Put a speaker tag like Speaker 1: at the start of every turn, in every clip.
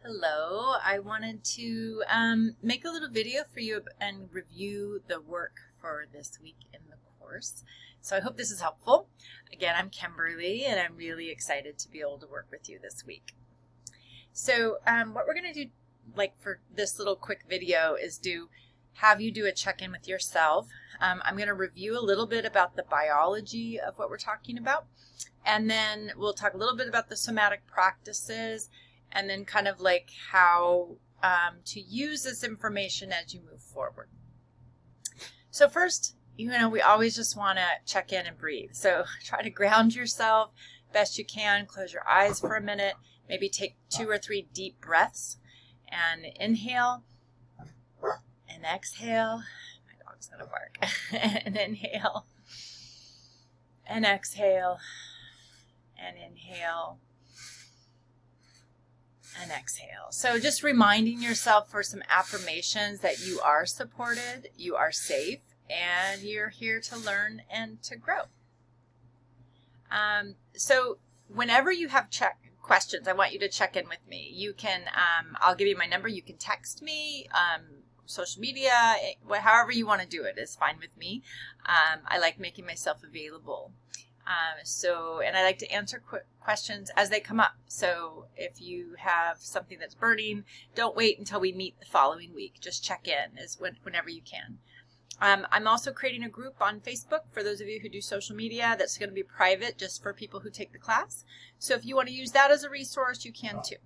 Speaker 1: Hello, I wanted to make a little video for you and review the work for this week in the course. So I hope this is helpful. Again, I'm Kimberly and I'm really excited to be able to work with you this week. So what we're going to do for this little quick video is have you do a check-in with yourself. I'm going to review a little bit about the biology of what we're talking about, and then we'll talk a little bit about the somatic practices, and then kind of like how to use this information as you move forward. So first, we always just want to check in and breathe. So try to ground yourself best you can. Close your eyes for a minute. Maybe take 2 or 3 deep breaths and inhale and exhale. My dog's gonna bark. And inhale and exhale and inhale and exhale. So just reminding yourself for some affirmations that you are supported, you are safe, and you're here to learn and to grow. So whenever you have questions, I want you to check in with me. You can, I'll give you my number. You can text me, social media, however you want to do it is fine with me. I like making myself available. And I like to answer questions as they come up. So if you have something that's burning, don't wait until we meet the following week. Just check in whenever you can. I'm also creating a group on Facebook for those of you who do social media that's going to be private just for people who take the class. So if you want to use that as a resource, you can too.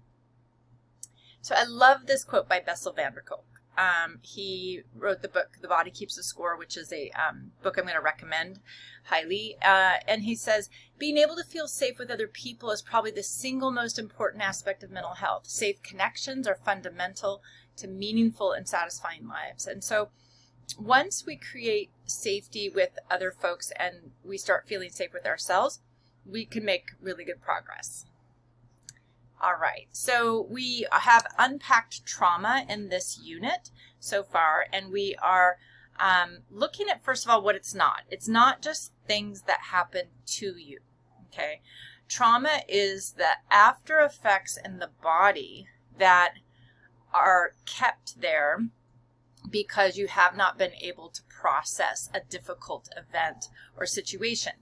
Speaker 1: So I love this quote by Bessel van der Kolk. He wrote the book, The Body Keeps the Score, which is a book I'm going to recommend highly. And he says, being able to feel safe with other people is probably the single most important aspect of mental health. Safe connections are fundamental to meaningful and satisfying lives. And so once we create safety with other folks and we start feeling safe with ourselves, we can make really good progress. All right, so we have unpacked trauma in this unit so far, and we are looking at, first of all, what it's not. It's not just things that happen to you, okay? Trauma is the after effects in the body that are kept there because you have not been able to process a difficult event or situation.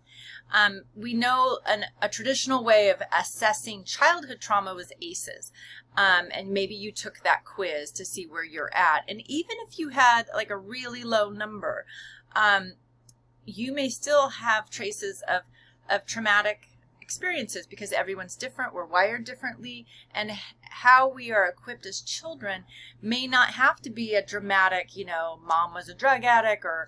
Speaker 1: We know a traditional way of assessing childhood trauma was ACEs. And maybe you took that quiz to see where you're at. And even if you had like a really low number, you may still have traces of traumatic experiences because everyone's different, we're wired differently, and how we are equipped as children may not have to be a dramatic, mom was a drug addict, or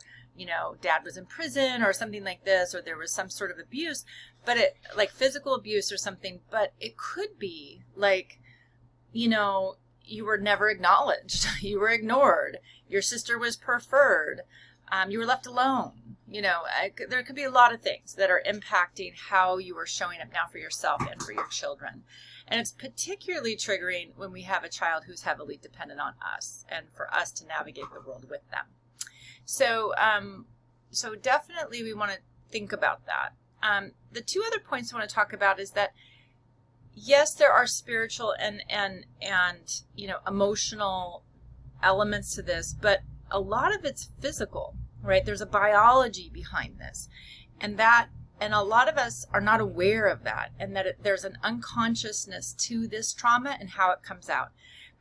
Speaker 1: dad was in prison or something like this, or there was some sort of abuse, but like physical abuse or something, but it could be like, you were never acknowledged, you were ignored, your sister was preferred, you were left alone. There could be a lot of things that are impacting how you are showing up now for yourself and for your children. And it's particularly triggering when we have a child who's heavily dependent on us and for us to navigate the world with them. So, so definitely we want to think about that. The 2 other points I want to talk about is that, yes, there are spiritual and emotional elements to this, but a lot of it's physical. Right? There's a biology behind this, and a lot of us are not aware of that, and that there's an unconsciousness to this trauma and how it comes out.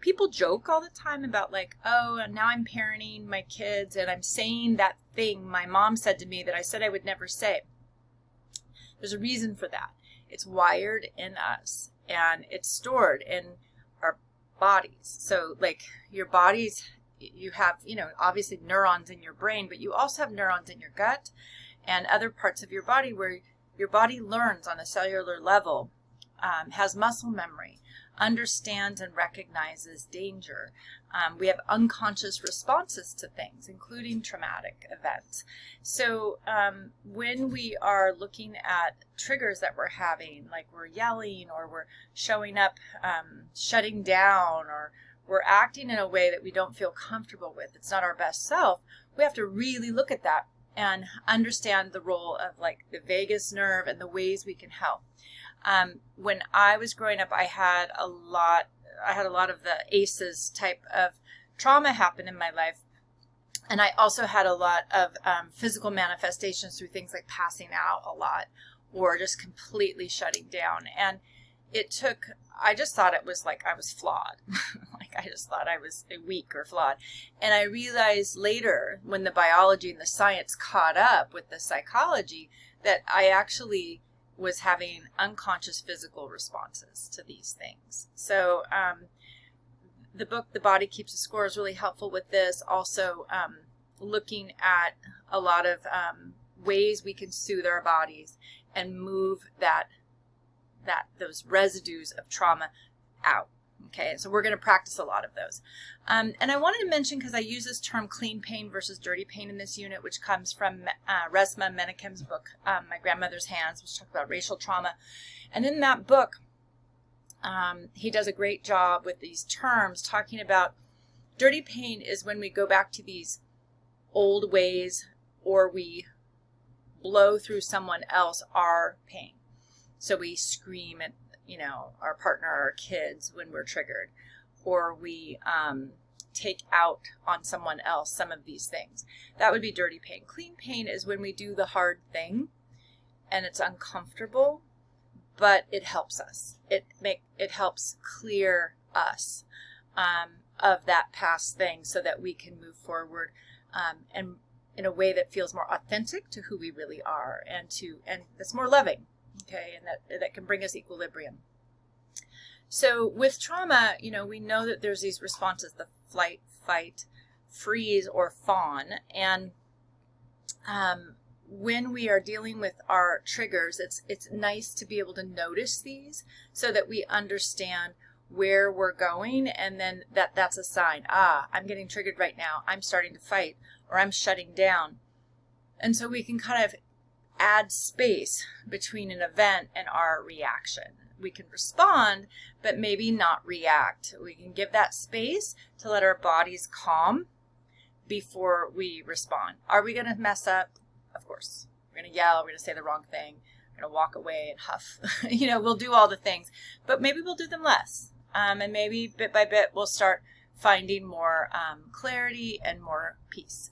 Speaker 1: People joke all the time about like, oh, now I'm parenting my kids and I'm saying that thing my mom said to me that I said I would never say. There's a reason for that. It's wired in us and it's stored in our bodies. So like your bodies, you have, obviously neurons in your brain, but you also have neurons in your gut and other parts of your body where your body learns on a cellular level, has muscle memory, understands and recognizes danger. We have unconscious responses to things, including traumatic events. So when we are looking at triggers that we're having, like we're yelling or we're showing up, shutting down, or we're acting in a way that we don't feel comfortable with, it's not our best self, we have to really look at that and understand the role of like the vagus nerve and the ways we can help. When I was growing up, I had a lot had a lot of the ACEs type of trauma happen in my life. And I also had a lot of physical manifestations through things like passing out a lot or just completely shutting down. And I just thought it was like I was flawed. Like I just thought I was weak or flawed. And I realized later when the biology and the science caught up with the psychology that I actually was having unconscious physical responses to these things. So the book, The Body Keeps a Score, is really helpful with this. Also looking at a lot of ways we can soothe our bodies and move those residues of trauma out. Okay, so we're going to practice a lot of those. And I wanted to mention, because I use this term clean pain versus dirty pain in this unit, which comes from Resmaa Menakem's book, My Grandmother's Hands, which talks about racial trauma. And in that book, he does a great job with these terms, talking about dirty pain is when we go back to these old ways or we blow through someone else our pain. So we scream at, our partner or our kids when we're triggered, or we take out on someone else some of these things. That would be dirty pain. Clean pain is when we do the hard thing and it's uncomfortable, but it helps us. It helps clear us of that past thing so that we can move forward and in a way that feels more authentic to who we really are and that's more loving. Okay, and that can bring us equilibrium. So with trauma, we know that there's these responses, the flight, fight, freeze, or fawn. And when we are dealing with our triggers, it's nice to be able to notice these so that we understand where we're going, and then that's a sign. I'm getting triggered right now. I'm starting to fight, or I'm shutting down. And so we can kind of add space between an event and our reaction. We can respond, but maybe not react. We can give that space to let our bodies calm before we respond. Are we going to mess up? Of course. We're going to yell. We're going to say the wrong thing. We're going to walk away and huff. We'll do all the things, but maybe we'll do them less. And maybe bit by bit, we'll start finding more clarity and more peace.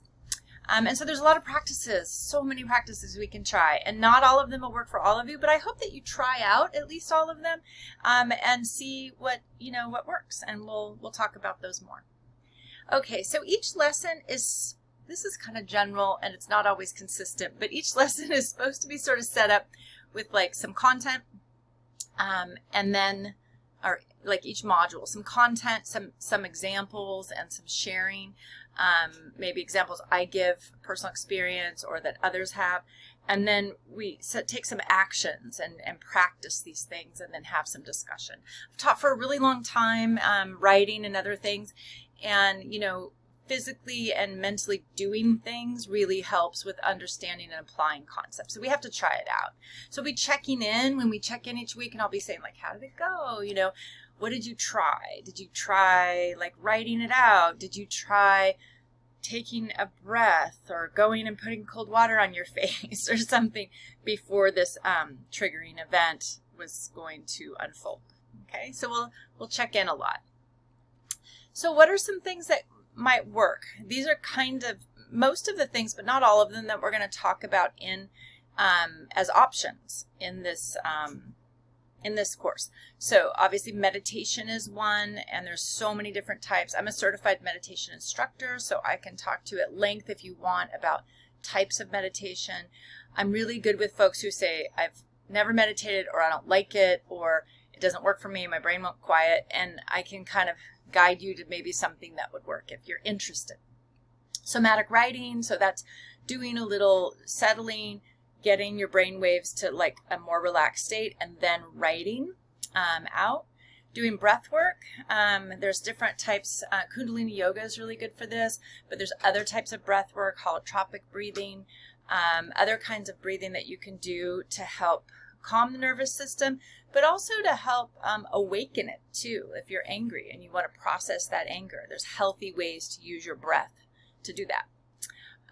Speaker 1: And so there's a lot of practices, so many practices we can try, and not all of them will work for all of you, but I hope that you try out at least all of them and see what works, and we'll talk about those more. Okay, so each lesson this is kind of general and it's not always consistent, but each lesson is supposed to be sort of set up with like some content and then, or like each module, some content, some examples and some sharing. Maybe examples I give, personal experience, or that others have, and then we take some actions and practice these things and then have some discussion. I've taught for a really long time, writing and other things, and physically and mentally doing things really helps with understanding and applying concepts. So we have to try it out. So we'll be checking in when we check in each week, and I'll be saying like, how did it go? What did you try? Did you try like writing it out? Did you try taking a breath or going and putting cold water on your face or something before this triggering event was going to unfold? Okay, so we'll check in a lot. So what are some things that might work? These are kind of most of the things, but not all of them, that we're going to talk about in as options in this course. So obviously meditation is one, and there's so many different types. I'm a certified meditation instructor, so I can talk to you at length if you want about types of meditation. I'm really good with folks who say, I've never meditated, or I don't like it, or it doesn't work for me, my brain won't quiet, and I can kind of guide you to maybe something that would work if you're interested. Somatic writing, so that's doing a little settling, getting your brain waves to like a more relaxed state, and then writing out. Doing breath work. There's different types. Kundalini yoga is really good for this, but there's other types of breath work, holotropic breathing, other kinds of breathing that you can do to help calm the nervous system, but also to help awaken it too. If you're angry and you want to process that anger, there's healthy ways to use your breath to do that.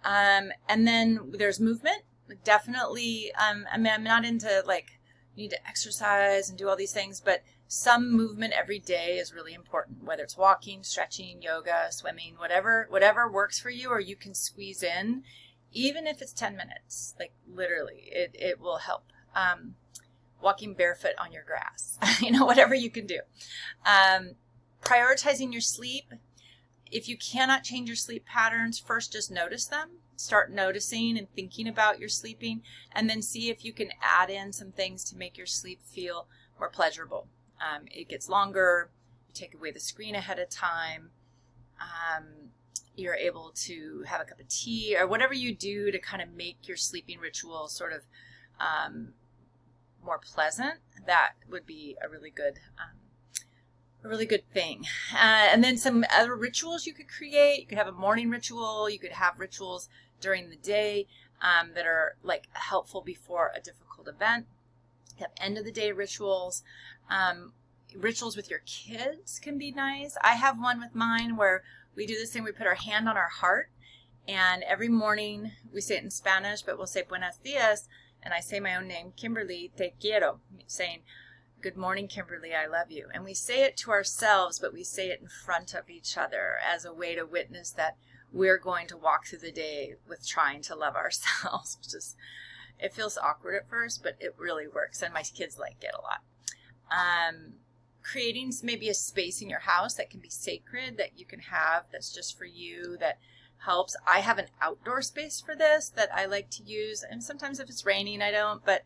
Speaker 1: And then there's movement. Definitely, I'm not into like, you need to exercise and do all these things, but some movement every day is really important, whether it's walking, stretching, yoga, swimming, whatever works for you, or you can squeeze in, even if it's 10 minutes, like literally, it will help. Walking barefoot on your grass, whatever you can do. Prioritizing your sleep. If you cannot change your sleep patterns, first just notice them. Start noticing and thinking about your sleeping, and then see if you can add in some things to make your sleep feel more pleasurable. It gets longer, you take away the screen ahead of time, you're able to have a cup of tea or whatever you do to kind of make your sleeping ritual sort of more pleasant. That would be a really good thing. And then some other rituals you could create. You could have a morning ritual. You could have rituals during the day that are like helpful before a difficult event. You have end of the day rituals. Rituals with your kids can be nice. I have one with mine where we do this thing. We put our hand on our heart, and every morning we say it in Spanish, but we'll say buenos dias, and I say my own name, Kimberly, te quiero, saying, good morning, Kimberly, I love you. And we say it to ourselves, but we say it in front of each other as a way to witness that we're going to walk through the day with trying to love ourselves. It feels awkward at first, but it really works, and my kids like it a lot. Creating maybe a space in your house that can be sacred, that you can have, that's just for you, that helps. I have an outdoor space for this that I like to use, and sometimes if it's raining I don't, but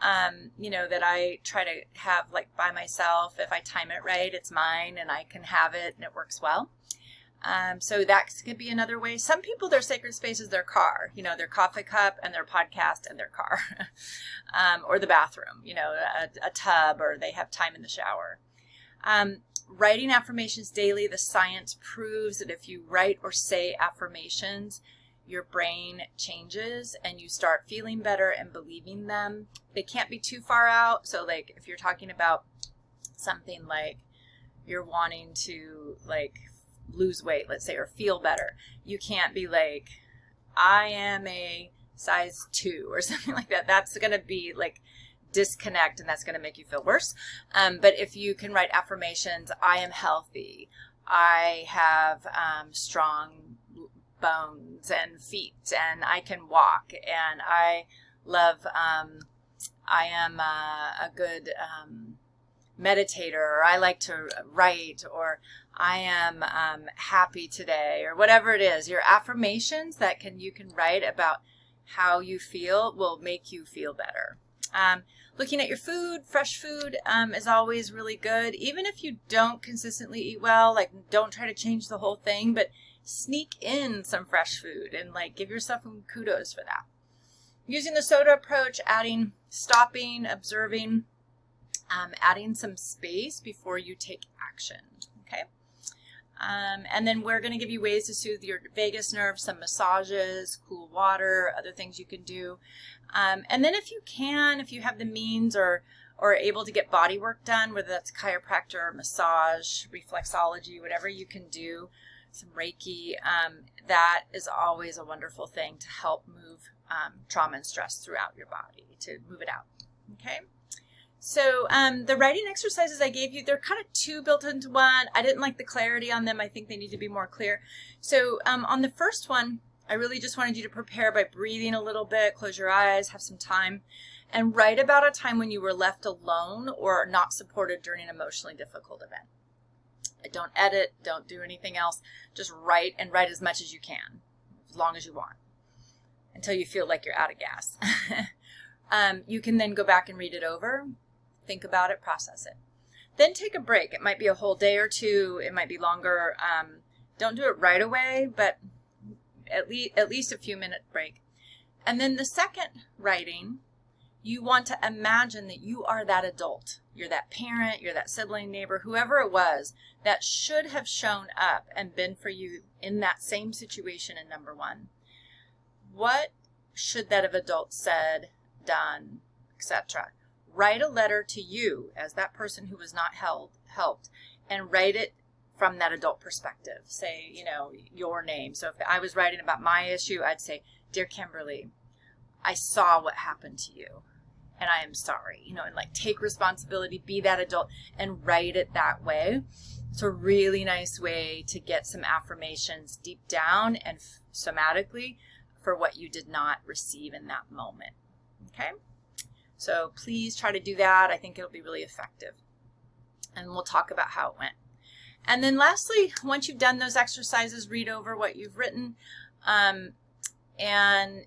Speaker 1: that I try to have like by myself. If I time it right, it's mine and I can have it and it works well. So that could be another way. Some people, their sacred space is their car, their coffee cup and their podcast and their car, or the bathroom, a tub, or they have time in the shower. Writing affirmations daily. The science proves that if you write or say affirmations, your brain changes and you start feeling better and believing them. They can't be too far out. So like if you're talking about something like you're wanting to like lose weight, let's say, or feel better, you can't be like, I am a size 2 or something like that. That's going to be like disconnect, and that's going to make you feel worse. But if you can write affirmations, I am healthy, I have strong bones and feet, and I can walk, and I love, I am a good meditator, or I like to write, or I am happy today, or whatever it is. Your affirmations that you can write about how you feel will make you feel better. Looking at your food, fresh food is always really good. Even if you don't consistently eat well, like don't try to change the whole thing, but sneak in some fresh food and like give yourself some kudos for that. Using the soda approach, stopping, observing, adding some space before you take action. Okay. And then we're going to give you ways to soothe your vagus nerve, some massages, cool water, other things you can do. And then if you have the means or able to get body work done, whether that's chiropractor, massage, reflexology, whatever you can do, some Reiki, that is always a wonderful thing to help move trauma and stress throughout your body, to move it out. Okay. So the writing exercises I gave you, they're kind of two built into one. I didn't like the clarity on them. I think they need to be more clear. So on the first one, I really just wanted you to prepare by breathing a little bit, close your eyes, have some time, and write about a time when you were left alone or not supported during an emotionally difficult event. Don't edit, don't do anything else. Just write, and write as much as you can, as long as you want, until you feel like you're out of gas. You can then go back and read it over, think about it, process it. Then take a break. It might be a whole day or two. It might be longer. Don't do it right away, but at least a few minute break. And then the second writing, you want to imagine that you are that adult. You're that parent, you're that sibling, neighbor, whoever it was that should have shown up and been for you in that same situation in number 1. What should that have adult said, done, etc.? Write a letter to you as that person who was not helped, and write it from that adult perspective. Say, your name. So if I was writing about my issue, I'd say, Dear Kimberly, I saw what happened to you, and I am sorry, you know, and like take responsibility, be that adult, and write it that way. It's a really nice way to get some affirmations deep down and somatically for what you did not receive in that moment. Okay? So please try to do that. I think it'll be really effective. And we'll talk about how it went. And then lastly, once you've done those exercises, read over what you've written. And,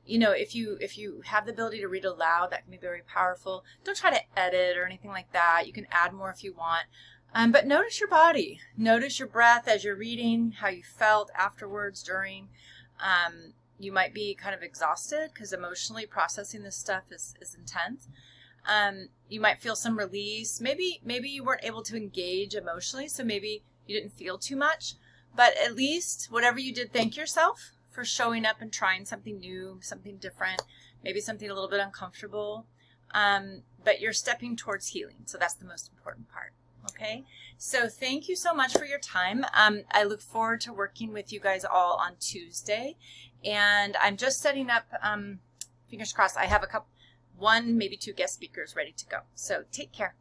Speaker 1: you know, if you have the ability to read aloud, that can be very powerful. Don't try to edit or anything like that. You can add more if you want. But notice your body. Notice your breath as you're reading, how you felt afterwards, during. You might be kind of exhausted because emotionally processing this stuff is intense. You might feel some release. Maybe you weren't able to engage emotionally, so maybe you didn't feel too much. But at least whatever you did, thank yourself for showing up and trying something new, something different, maybe something a little bit uncomfortable. But you're stepping towards healing, so that's the most important part. Okay, so thank you so much for your time. I look forward to working with you guys all on Tuesday, and I'm just setting up, fingers crossed, I have one, maybe 2 guest speakers ready to go. So take care.